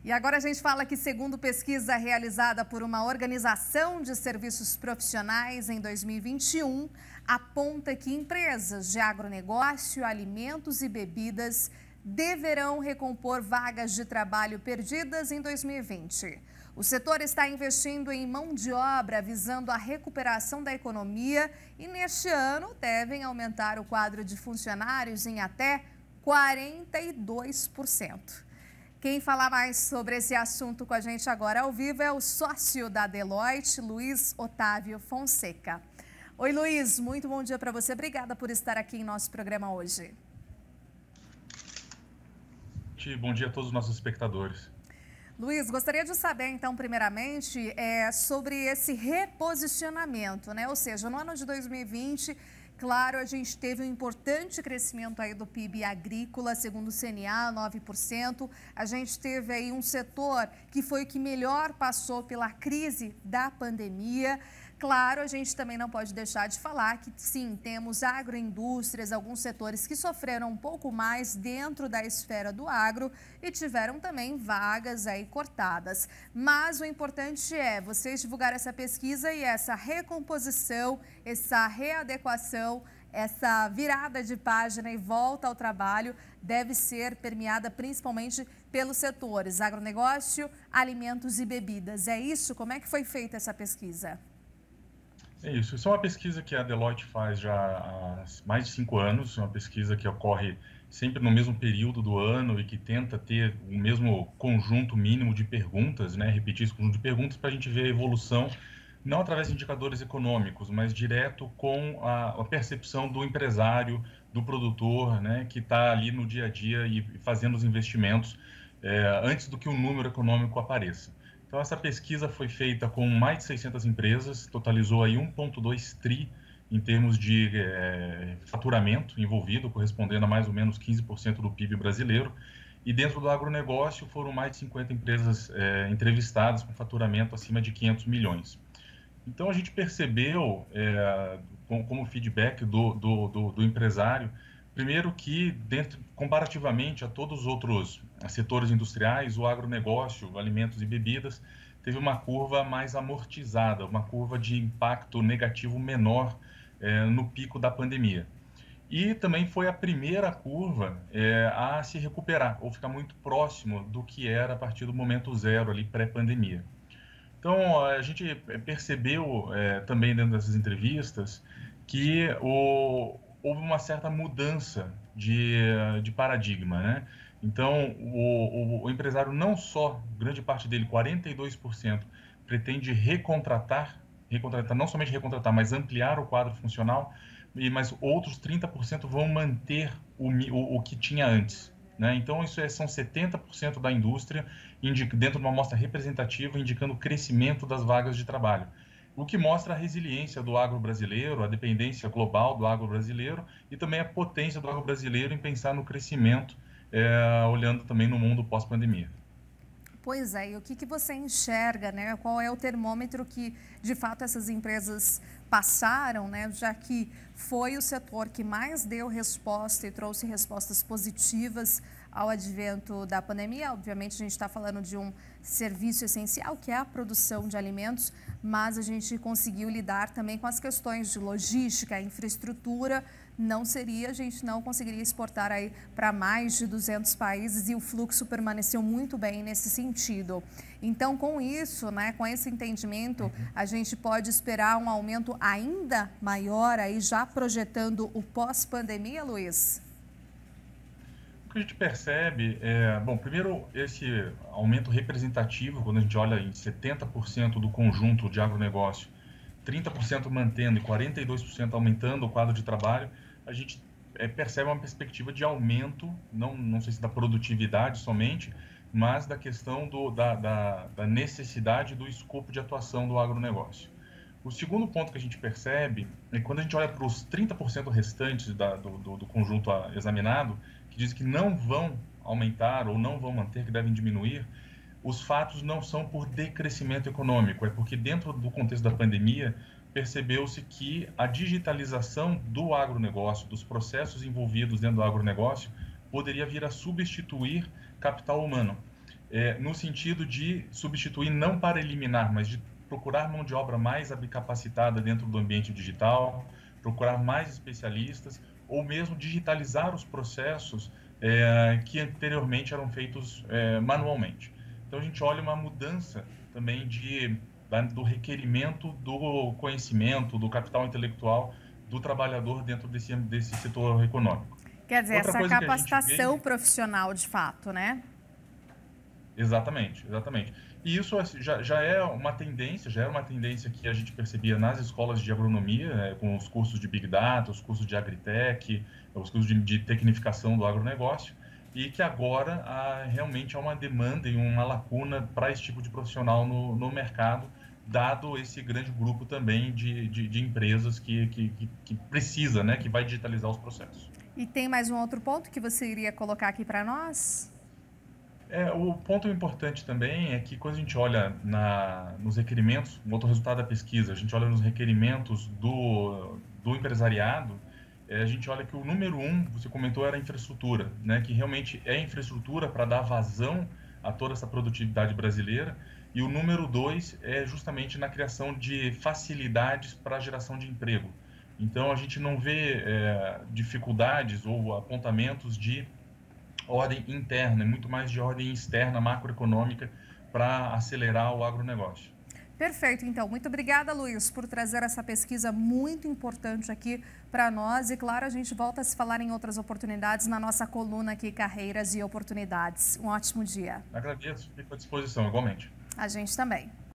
E agora a gente fala que, segundo pesquisa realizada por uma organização de serviços profissionais em 2021, aponta que empresas de agronegócio, alimentos e bebidas deverão recompor vagas de trabalho perdidas em 2020. O setor está investindo em mão de obra visando a recuperação da economia e, neste ano, devem aumentar o quadro de funcionários em até 42%. Quem fala mais sobre esse assunto com a gente agora ao vivo é o sócio da Deloitte, Luiz Otávio Fonseca. Oi, Luiz, muito bom dia para você. Obrigada por estar aqui em nosso programa hoje. Bom dia a todos os nossos espectadores. Luiz, gostaria de saber, então, primeiramente, sobre esse reposicionamento, né? Ou seja, no ano de 2020... Claro, a gente teve um importante crescimento aí do PIB agrícola, segundo o CNA, 9%. A gente teve aí um setor que foi o que melhor passou pela crise da pandemia. Claro, a gente também não pode deixar de falar que, sim, temos agroindústrias, alguns setores que sofreram um pouco mais dentro da esfera do agro e tiveram também vagas aí cortadas. Mas o importante é vocês divulgar essa pesquisa e essa recomposição, essa readequação, essa virada de página e volta ao trabalho deve ser permeada principalmente pelos setores agronegócio, alimentos e bebidas. É isso? Como é que foi feita essa pesquisa? É isso. Isso é uma pesquisa que a Deloitte faz já há mais de 5 anos, uma pesquisa que ocorre sempre no mesmo período do ano e que tenta ter o mesmo conjunto mínimo de perguntas, né? Repetir esse conjunto de perguntas para a gente ver a evolução, não através de indicadores econômicos, mas direto com a percepção do empresário, do produtor, né? Que está ali no dia a dia e fazendo os investimentos antes do que o número econômico apareça. Então, essa pesquisa foi feita com mais de 600 empresas, totalizou aí 1,2 tri em termos de faturamento envolvido, correspondendo a mais ou menos 15% do PIB brasileiro. E dentro do agronegócio foram mais de 50 empresas entrevistadas com faturamento acima de 500 milhões. Então, a gente percebeu, como feedback do empresário, primeiro que, comparativamente a todos os outros setores industriais, o agronegócio, alimentos e bebidas, teve uma curva mais amortizada, uma curva de impacto negativo menor no pico da pandemia. E também foi a primeira curva a se recuperar, ou ficar muito próximo do que era a partir do momento zero, ali pré-pandemia. Então, a gente percebeu também dentro dessas entrevistas que houve uma certa mudança de paradigma, né? Então, o empresário não só, grande parte dele, 42%, pretende recontratar, não somente recontratar, mas ampliar o quadro funcional, mas outros 30% vão manter o que tinha antes, né? Então, isso são 70% da indústria dentro de uma amostra representativa, indicando o crescimento das vagas de trabalho. O que mostra a resiliência do agro brasileiro, a dependência global do agro brasileiro e também a potência do agro brasileiro em pensar no crescimento, olhando também no mundo pós-pandemia. Pois é, e o que você enxerga, né? Qual é o termômetro que, de fato, essas empresas passaram, né? Já que foi o setor que mais deu resposta e trouxe respostas positivas ao advento da pandemia. Obviamente, a gente está falando de um serviço essencial, que é a produção de alimentos, mas a gente conseguiu lidar também com as questões de logística, infraestrutura. A gente não conseguiria exportar aí para mais de 200 países e o fluxo permaneceu muito bem nesse sentido. Então, com isso, né, com esse entendimento, a gente pode esperar um aumento ainda maior aí, já projetando o pós-pandemia, Luiz? O que a gente percebe bom, primeiro, esse aumento representativo, quando a gente olha em 70% do conjunto de agronegócio, 30% mantendo e 42% aumentando o quadro de trabalho, a gente percebe uma perspectiva de aumento, não sei se da produtividade somente, mas da questão da necessidade do escopo de atuação do agronegócio. O segundo ponto que a gente percebe é que quando a gente olha para os 30% restantes do conjunto examinado, que diz que não vão aumentar ou não vão manter, que devem diminuir, os fatos não são por decrescimento econômico, é porque dentro do contexto da pandemia, percebeu-se que a digitalização do agronegócio, dos processos envolvidos dentro do agronegócio, poderia vir a substituir capital humano. no sentido de substituir, não para eliminar, mas de procurar mão de obra mais capacitada dentro do ambiente digital, procurar mais especialistas, ou mesmo digitalizar os processos que anteriormente eram feitos manualmente. Então, a gente olha uma mudança também do requerimento do conhecimento, do capital intelectual do trabalhador dentro desse setor econômico. Quer dizer, essa capacitação profissional de fato, né? Exatamente, exatamente. E isso já é uma tendência, já era uma tendência que a gente percebia nas escolas de agronomia, com os cursos de Big Data, os cursos de Agritech, os cursos de tecnificação do agronegócio, e que agora realmente há uma demanda e uma lacuna para esse tipo de profissional no mercado, dado esse grande grupo também de empresas que precisa, né, que vai digitalizar os processos. E tem mais um outro ponto que você iria colocar aqui para nós? O ponto importante também é que quando a gente olha nos requerimentos, um outro resultado da pesquisa, a gente olha nos requerimentos do empresariado, a gente olha que o número 1, você comentou, era a infraestrutura, né? Que realmente é infraestrutura para dar vazão a toda essa produtividade brasileira. E o número 2 é justamente na criação de facilidades para a geração de emprego. Então, a gente não vê dificuldades ou apontamentos de ordem interna, muito mais de ordem externa, macroeconômica, para acelerar o agronegócio. Perfeito, então. Muito obrigada, Luiz, por trazer essa pesquisa muito importante aqui para nós. E, claro, a gente volta a se falar em outras oportunidades na nossa coluna aqui, Carreiras e Oportunidades. Um ótimo dia. Agradeço, fico à disposição, igualmente. A gente também.